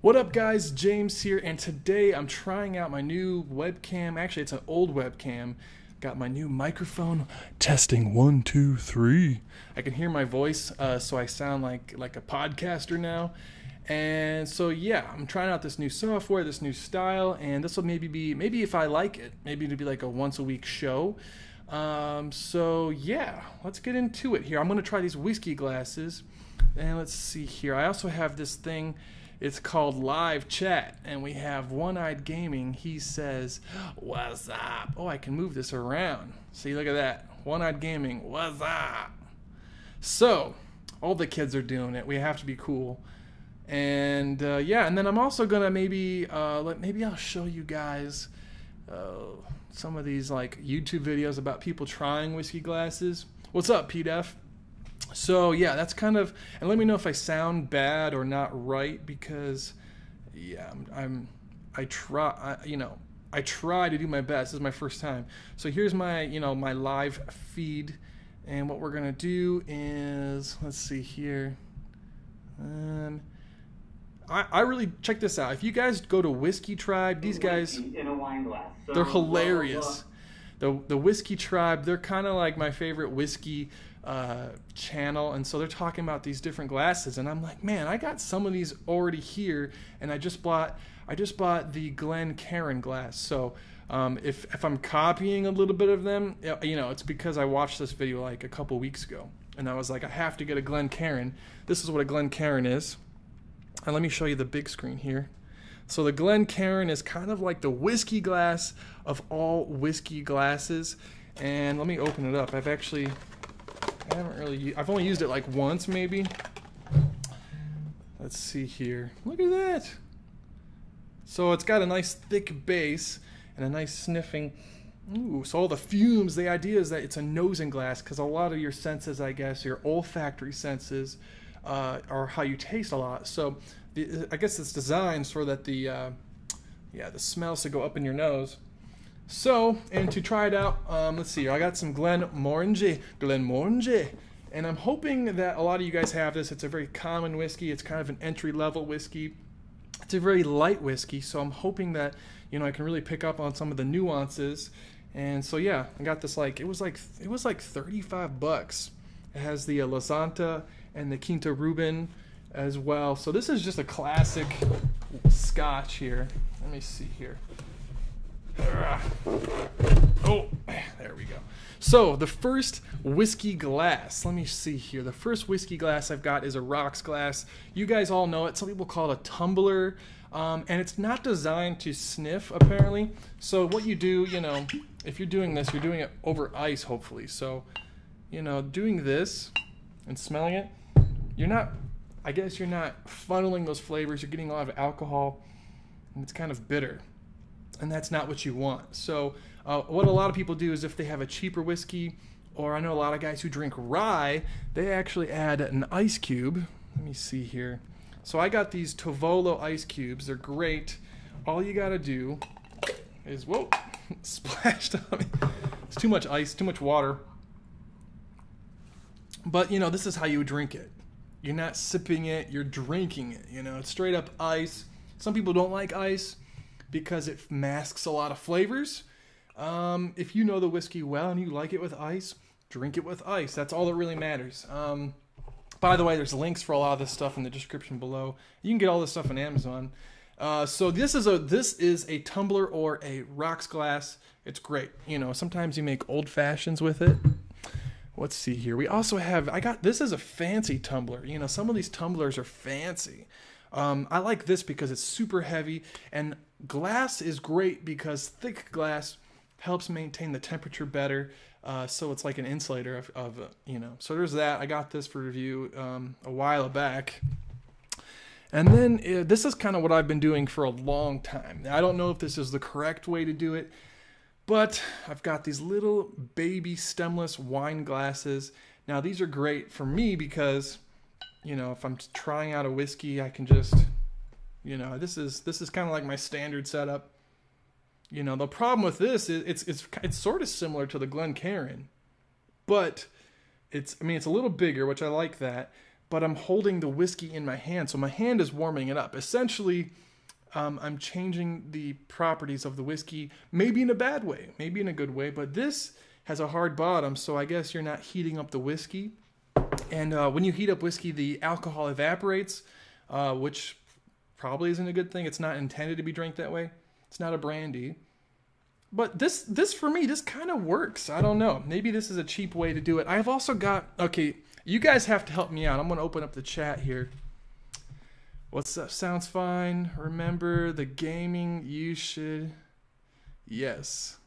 What up guys, James here, and today I'm trying out my new webcam. Actually, it's an old webcam. Got my new microphone. Testing 1, 2, 3. I can hear my voice, so I sound like a podcaster now. And so yeah, I'm trying out this new software, this new style, and this will maybe if I like it, maybe it'll be like a once a week show. So yeah, let's get into it here. I'm gonna try these whiskey glasses, and let's see here. I also have this thing. It's called live chat, and we have One-Eyed Gaming. He says, "What's up?" Oh, I can move this around. See, look at that. One-Eyed Gaming, what's up? So, all the kids are doing it. We have to be cool. And yeah, and then I'm also gonna maybe I'll show you guys some of these like YouTube videos about people trying whiskey glasses. What's up, PDF? So yeah, that's kind of, and let me know if I sound bad or not right, because yeah, I try to do my best. This is my first time. So here's my my live feed, and what we're gonna do is, let's see here. I really, check this out. If you guys go to Whiskey Tribe, these guys, in a wine glass. So, they're hilarious. The Whiskey Tribe, they're kind of like my favorite whiskey channel, and so they're talking about these different glasses, and I'm like, man, I got some of these already here, and I just bought the Glencairn glass. So if I'm copying a little bit of them, it's because I watched this video like a couple weeks ago, and I was like, I have to get a Glencairn. This is what a Glencairn is, and let me show you the big screen here. So the Glencairn is kind of like the whiskey glass of all whiskey glasses, and let me open it up. I've only used it like once maybe. Let's see here. Look at that. So it's got a nice thick base and a nice sniffing. Ooh, so all the fumes, the idea is that it's a nosing glass, because a lot of your senses, I guess, your olfactory senses are how you taste a lot. So I guess it's designed so that the smells to go up in your nose. So, and to try it out, let's see here. I got some Glenmorangie, and I'm hoping that a lot of you guys have this. It's a very common whiskey. It's kind of an entry-level whiskey. It's a very light whiskey, so I'm hoping that I can really pick up on some of the nuances. And so yeah, I got this it was like $35. It has the Lasanta and the Quinta Rubin as well. So this is just a classic Scotch here. Let me see here. Oh, there we go. So the first whiskey glass, let me see here. The first whiskey glass I've got is a rocks glass. You guys all know it. Some people call it a tumbler, and it's not designed to sniff apparently. So what you do, if you're doing this, you're doing it over ice hopefully. So doing this and smelling it, I guess you're not funneling those flavors. You're getting a lot of alcohol, and it's kind of bitter. And that's not what you want. So what a lot of people do is, if they have a cheaper whiskey, or I know a lot of guys who drink rye, they actually add an ice cube. Let me see here. So I got these Tovolo ice cubes. They're great. All you gotta do is, whoa, splashed on me. It's too much ice, too much water. But this is how you drink it. You're not sipping it, you're drinking it. It's straight up ice. Some people don't like ice because it masks a lot of flavors. If you know the whiskey well and you like it with ice, drink it with ice. That's all that really matters. By the way, there's links for a lot of this stuff in the description below. You can get all this stuff on Amazon. So this is a tumbler or a rocks glass. It's great. Sometimes you make old fashions with it. Let's see here. We also have, this is a fancy tumbler. Some of these tumblers are fancy. I like this because it's super heavy, and glass is great because thick glass helps maintain the temperature better. So it's like an insulator of So there's that. I got this for review a while back. And then this is kind of what I've been doing for a long time. I don't know if this is the correct way to do it, but I've got these little baby stemless wine glasses. Now these are great for me because if I'm trying out a whiskey, I can just, this is kind of like my standard setup. The problem with this is it's sort of similar to the Glencairn, but it's a little bigger, which I like that. but I'm holding the whiskey in my hand, so my hand is warming it up. Essentially, I'm changing the properties of the whiskey, maybe in a bad way, maybe in a good way, but this has a hard bottom, so I guess you're not heating up the whiskey. And when you heat up whiskey, the alcohol evaporates, which probably isn't a good thing. It's not intended to be drank that way. It's not a brandy. But this for me, this kind of works. I don't know. Maybe this is a cheap way to do it. I've also got, okay, you guys have to help me out. I'm going to open up the chat here. What's up? Sounds fine. Remember the gaming, you should. Yes.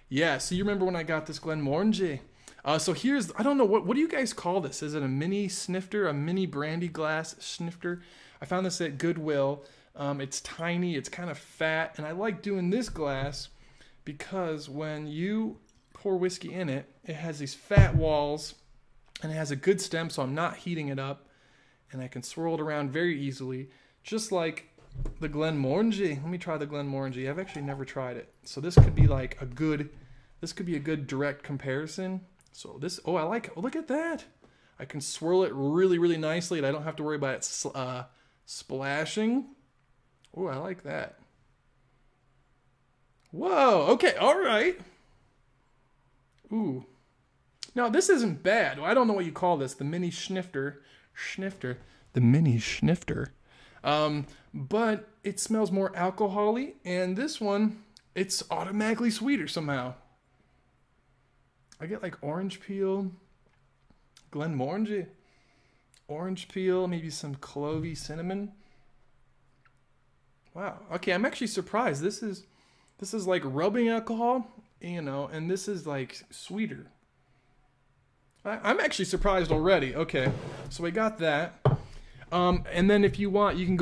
Yeah, so you remember when I got this Glenmorangie. So here's, I don't know, what do you guys call this? Is it a mini snifter, a mini brandy glass snifter? I found this at Goodwill. It's tiny, it's kind of fat, and I like doing this glass because when you pour whiskey in it, it has these fat walls, and it has a good stem, so I'm not heating it up, and I can swirl it around very easily, just like the Glenmorangie. Let me try the Glenmorangie. I've actually never tried it, so this could be like a good, this could be a good direct comparison. So this, oh, I like it. Oh, look at that. I can swirl it really, really nicely, and I don't have to worry about it splashing. Oh, I like that. Whoa, okay, all right. Ooh. Now, this isn't bad. I don't know what you call this, the mini snifter. The mini snifter. But it smells more alcohol-y, and this one, it's automatically sweeter somehow. I get like orange peel, Glenmorangie, orange peel, maybe some clovey cinnamon. Wow. Okay, I'm actually surprised. This is like rubbing alcohol, you know, and this is like sweeter. I'm actually surprised already. Okay, so we got that. And then if you want, you can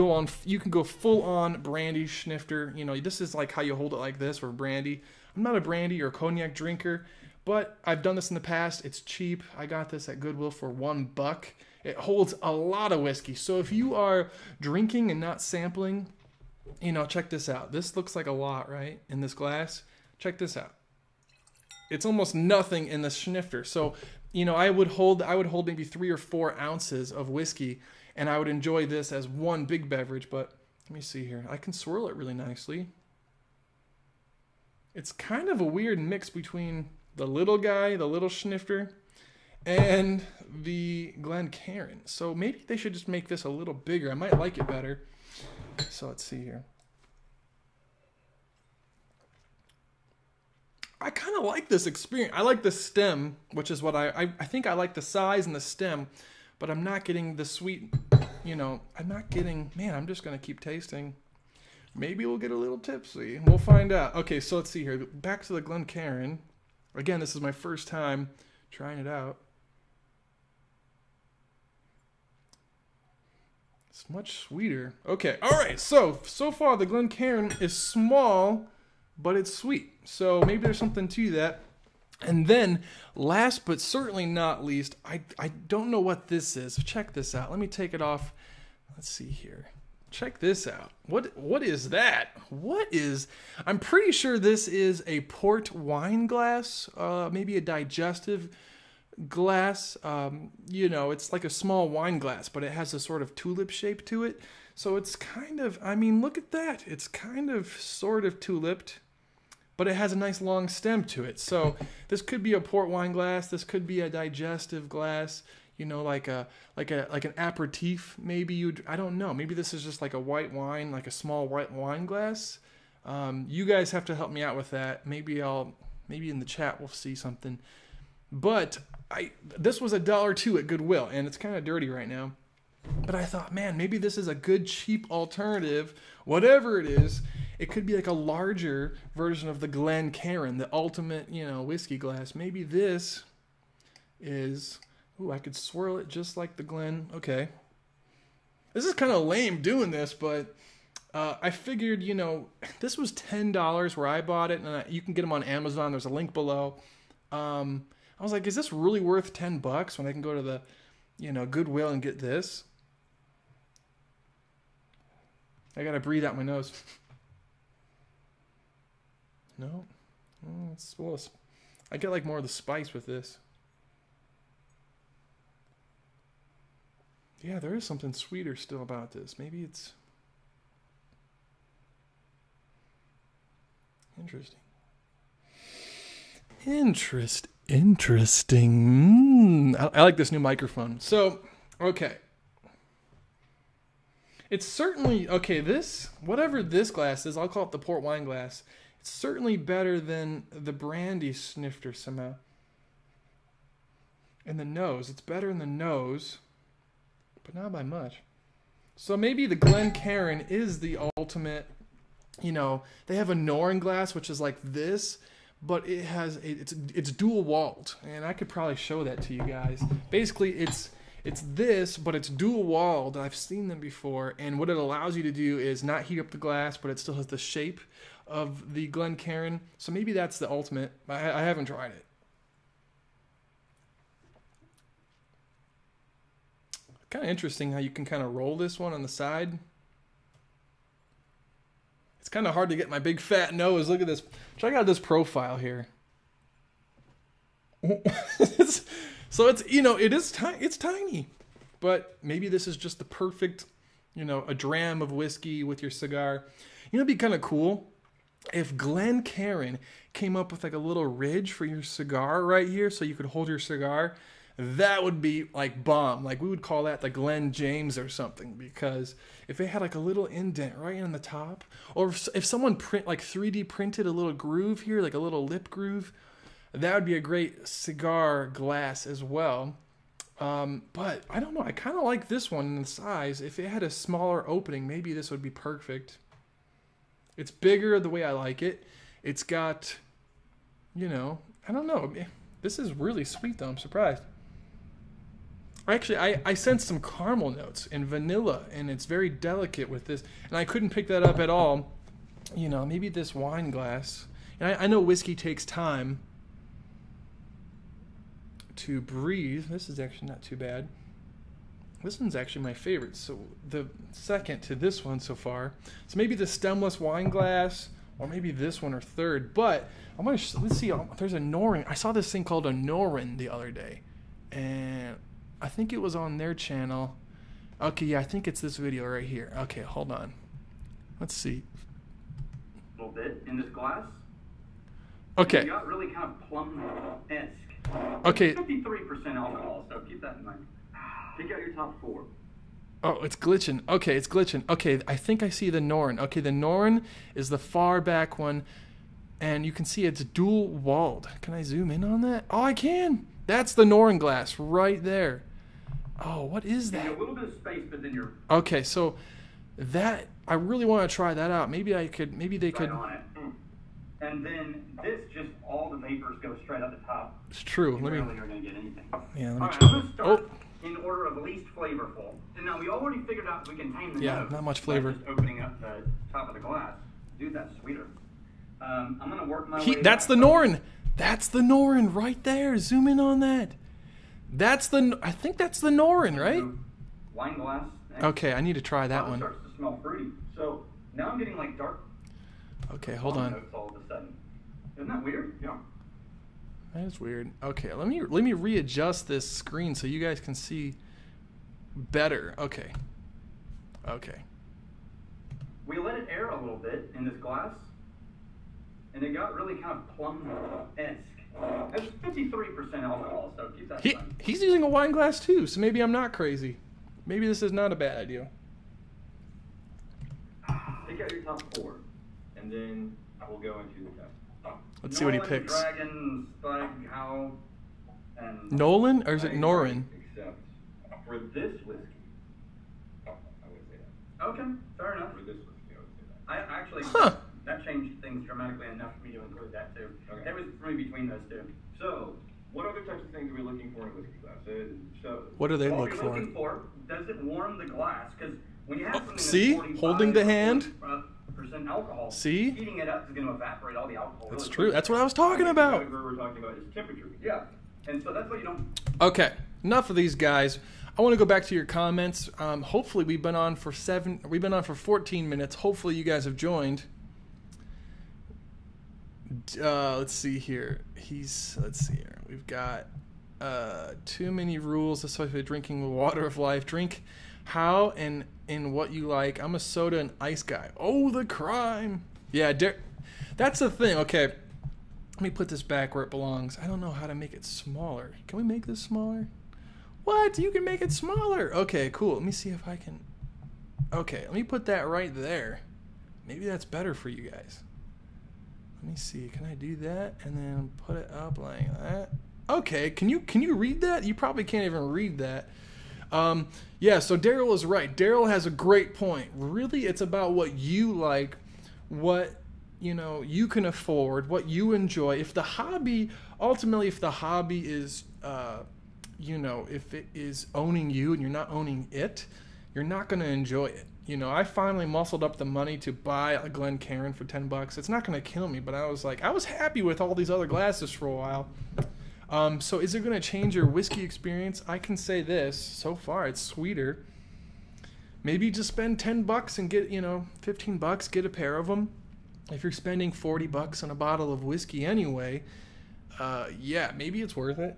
go full on brandy snifter. You know, this is like how you hold it like this for brandy. I'm not a brandy or cognac drinker, but I've done this in the past. It's cheap. I got this at Goodwill for $1. It holds a lot of whiskey. So if you are drinking and not sampling, you know, check this out. This looks like a lot, right? In this glass. Check this out. It's almost nothing in the snifter. So, you know, I would hold maybe 3 or 4 ounces of whiskey, and I would enjoy this as one big beverage. But let me see here. I can swirl it really nicely. It's kind of a weird mix between the little guy, the little snifter, and the Glencairn. So maybe they should just make this a little bigger. I might like it better. So let's see here. I kind of like this experience. I like the stem, which is what I think I like the size and the stem, but I'm not getting the sweet, you know, I'm not getting, man, I'm just going to keep tasting. Maybe we'll get a little tipsy. We'll find out. Okay, so let's see here. Back to the Glencairn. Again, this is my first time trying it out. It's much sweeter. Okay, all right. So far the Glencairn is small, but it's sweet. So maybe there's something to that. And then, last but certainly not least, I don't know what this is. Check this out. Let me take it off. Let's see here. Check this out. What is that? What is... I'm pretty sure this is a port wine glass, maybe a digestive glass. You know, it's like a small wine glass, but it has a sort of tulip shape to it. So it's kind of, I mean, look at that. It's kind of sort of tulipped, but it has a nice long stem to it. So this could be a port wine glass. This could be a digestive glass. You know, like an aperitif. Maybe I don't know. Maybe this is just like a white wine, like a small white wine glass. You guys have to help me out with that. Maybe in the chat we'll see something. But this was $1 at Goodwill, and it's kind of dirty right now. But I thought, man, maybe this is a good cheap alternative. Whatever it is, it could be like a larger version of the Glencairn, the ultimate, you know, whiskey glass. Maybe this is... Ooh, I could swirl it just like the Glen. Okay. This is kind of lame doing this, but I figured, you know, this was $10 where I bought it, and you can get them on Amazon. There's a link below. I was like, is this really worth $10 when I can go to the, you know, Goodwill and get this? I gotta breathe out my nose. No. I get like more of the spice with this. Yeah, there is something sweeter still about this. Maybe it's interesting. Interesting. I like this new microphone. So, okay. It's certainly, okay, this, whatever this glass is, I'll call it the port wine glass. It's certainly better than the brandy snifter somehow. In the nose. It's better in the nose, but not by much. So maybe the Glencairn is the ultimate, you know, they have a Norin glass, which is like this, but it has, it's dual walled. And I could probably show that to you guys. Basically, it's this, but it's dual walled. I've seen them before, and what it allows you to do is not heat up the glass, but it still has the shape of the Glencairn. So maybe that's the ultimate. I haven't tried it. Kind of interesting how you can kind of roll this one on the side. It's kind of hard to get my big fat nose. Look at this. Check out this profile here. So it's, you know, it's tiny, but maybe this is just the perfect, you know, a dram of whiskey with your cigar. You know, it'd be kind of cool if Glencairn came up with like a little ridge for your cigar right here so you could hold your cigar. That would be like bomb. Like we would call that the Glen James or something, because if it had like a little indent right in the top, or if someone 3D printed a little groove here, like a little lip groove, that would be a great cigar glass as well. But I don't know. I kind of like this one in the size. If it had a smaller opening, maybe this would be perfect. It's bigger the way I like it. It's got, you know, I don't know. This is really sweet though. I'm surprised. Actually, I sense some caramel notes and vanilla, and it's very delicate with this. And I couldn't pick that up at all. You know, maybe this wine glass. And I know whiskey takes time to breathe. This is actually not too bad. This one's actually my favorite. So the second to this one so far. So maybe the stemless wine glass, or maybe this one or third. But I'm gonna let's see. There's a Norin. I saw this thing called a Norin the other day, and I think it was on their channel. Okay, yeah, I think it's this video right here. Okay, hold on. Let's see. A little bit in this glass. Okay. You got really kind of plum-esque. Okay. 53% alcohol, so keep that in mind. Pick out your top 4. Oh, it's glitching. Okay, it's glitching. Okay, I think I see the Norin. Okay, the Norin is the far back one, and you can see it's dual walled. Can I zoom in on that? Oh, I can. That's the Norin glass right there. Oh, what is that? A little bit of space, but then you're... Okay, so that, I really want to try that out. Maybe I could, maybe they could... on it. And then this, just all the vapors go straight up the top. It's true. You let me... really are going to get anything. Yeah, let me all right, try. I'm going to start in order of least flavorful. And now we already figured out we can tame the nose. Not much flavor. By just opening up the top of the glass. Do that sweeter. I'm going to work my way... That's the Norin. That's the Norin right there. Zoom in on that. That's the... I think that's the Norin, right? Wine glass. Next. Okay, I need to try that one. It starts to smell fruity. So now I'm getting like dark... Okay, hold on. Notes all of a sudden. Isn't that weird? Yeah. That is weird. Okay, let me readjust this screen so you guys can see better. Okay. Okay. We let it air a little bit in this glass, and it got really kind of plum-esque. It's 53% alcohol, so keep that in mind. He's using a wine glass too, so maybe I'm not crazy. Maybe this is not a bad idea. Pick out your top 4, and then we'll go into the test. Let's see what he picks. Dragon, Spike, How, and... Nolan, or is it Norin? Except for this whiskey. I would say that. Okay, fair enough. For this whiskey, I would say that. I actually... That changed things dramatically enough for me to include that too. Okay. It was really between those two. So, what other types of things are we looking for in whiskey glass? What do they look for? Looking for, does it warm the glass? Because when you have something see? that's 45 holding the hand. percent alcohol, see? heating it up is going to evaporate all the alcohol. That's really true. quickly. That's what I was talking about. What we're talking about is temperature. Yeah, and so that's what you don't... Okay, enough of these guys. I want to go back to your comments. Hopefully we've been on for 14 minutes. Hopefully you guys have joined. Let's see here. Let's see here. We've got Too many rules, especially drinking water of life. Drink how and in what you like. I'm a soda and ice guy. Oh, the crime. Yeah, that's the thing. Okay, let me put this back where it belongs. I don't know how to make it smaller. Can we make this smaller? What? You can make it smaller. Okay, cool. Let me see if I can. Okay, let me put that right there. Maybe that's better for you guys. Let me see. Can I do that and then put it up like that? Okay. Can you read that? You probably can't even read that. Yeah. So Daryl is right. Daryl has a great point. Really, it's about what you like, what you can afford, what you enjoy. If the hobby is if it is owning you and you're not owning it, you're not going to enjoy it. I finally muscled up the money to buy a Glencairn for $10. It's not going to kill me, but I was happy with all these other glasses for a while. So is it going to change your whiskey experience? I can say this. So far, it's sweeter. Maybe just spend $10 and get, $15, get a pair of them. If you're spending $40 on a bottle of whiskey anyway, yeah, maybe it's worth it.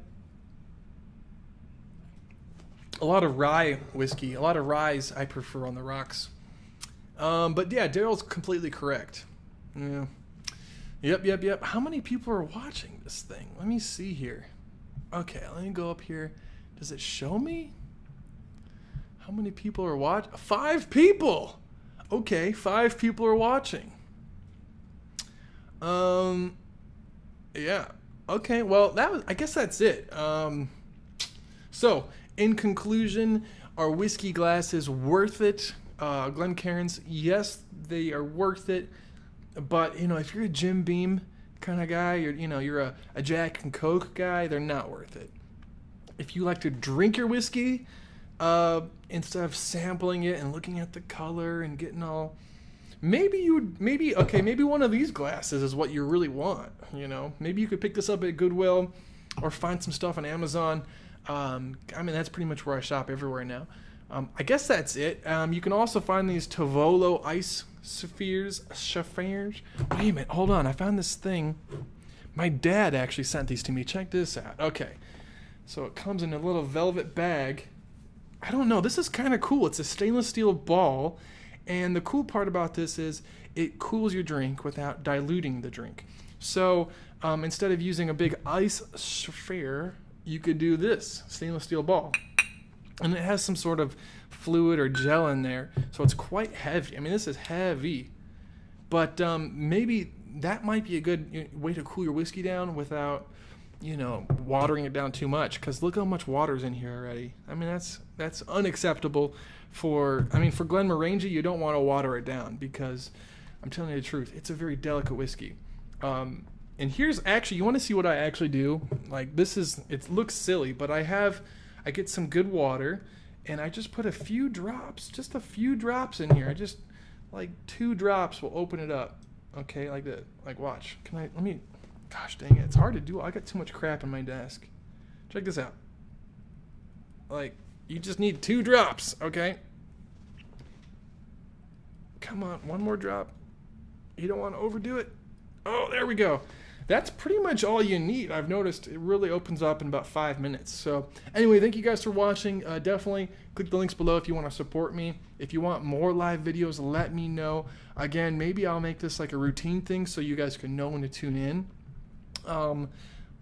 A lot of rye whiskey, a lot of ryes I prefer on the rocks. But yeah, Daryl's completely correct. Yeah. Yep. How many people are watching this thing? Let me see here. Okay, let me go up here. Does it show me? How many people are watching? 5 people! Okay, 5 people are watching. Yeah. Okay, well, I guess that's it. So, in conclusion, are whiskey glasses worth it? Glencairns, yes, they are worth it. But, if you're a Jim Beam kind of guy, you're a Jack and Coke guy, they're not worth it. If you like to drink your whiskey, instead of sampling it and looking at the color and getting all... Maybe one of these glasses is what you really want, Maybe you could pick this up at Goodwill or find some stuff on Amazon. That's pretty much where I shop everywhere now. I guess that's it. You can also find these Tovolo ice spheres. Wait a minute, hold on. I found this thing. My dad actually sent these to me. Check this out. Okay, so it comes in a little velvet bag. I don't know. This is kind of cool. It's a stainless steel ball, and the cool part about this is it cools your drink without diluting the drink. So instead of using a big ice sphere, you could do this stainless steel ball, and it has some sort of fluid or gel in there, so it's quite heavy. This is heavy, but maybe that might be a good way to cool your whiskey down without watering it down too much, because look how much water's in here already. That's unacceptable for Glenmorangie. You don't want to water it down, because I'm telling you the truth, it's a very delicate whiskey. And here's actually, you want to see what I actually do? It looks silly, but I get some good water, and I just put a few drops in here. I just, 2 drops will open it up. Okay, like that. Watch. Gosh dang it, it's hard to do. I got too much crap in my desk. Check this out. You just need 2 drops, okay? Come on, 1 more drop. You don't want to overdo it. Oh, there we go. That's pretty much all you need. I've noticed it really opens up in about 5 minutes. So anyway, thank you guys for watching. Definitely click the links below if you want to support me. If you want more live videos, let me know. Again, maybe I'll make this like a routine thing so you guys can know when to tune in.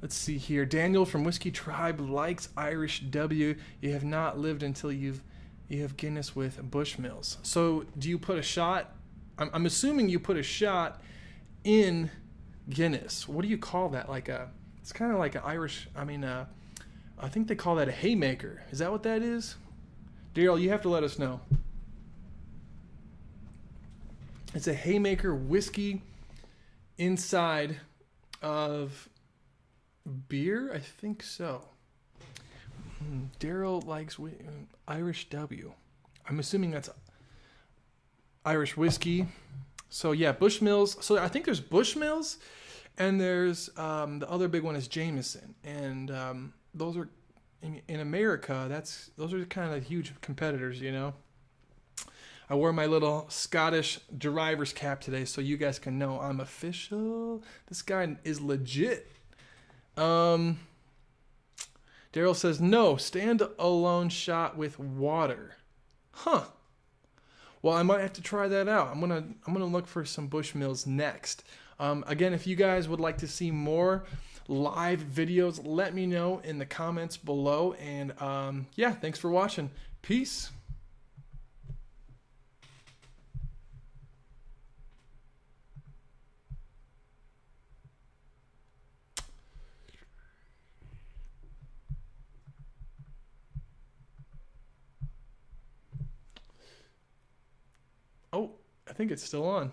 Let's see here. Daniel from Whiskey Tribe likes Irish W. You have not lived until you have Guinness with Bushmills. So do you put a shot? I'm assuming you put a shot in Guinness. What do you call that? It's kind of like an Irish, I think they call that a haymaker. Is that what that is? Daryl, you have to let us know. It's a haymaker whiskey inside of beer? I think so. Daryl likes Irish W. I'm assuming that's Irish whiskey. So yeah, Bushmills. So I think there's Bushmills, and there's the other big one is Jameson, and those are in America. Those are kind of huge competitors, I wore my little Scottish driver's cap today, so you guys can know I'm official. This guy is legit. Daryl says, no, stand-alone shot with water. Huh. Well, I might have to try that out. I'm gonna look for some Bushmills next. Again, if you guys would like to see more live videos, let me know in the comments below. And yeah, thanks for watching. Peace. Oh, I think it's still on.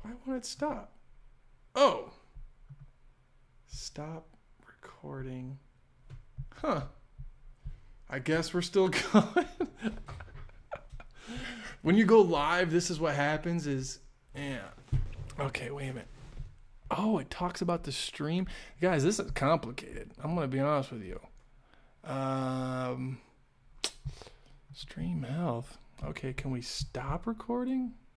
Why won't it stop? Oh. Stop recording. Huh. I guess we're still going. When you go live, this is what happens is, yeah. Okay, wait a minute. Oh, it talks about the stream. Guys, this is complicated. I'm going to be honest with you. Stream health. Okay, can we stop recording?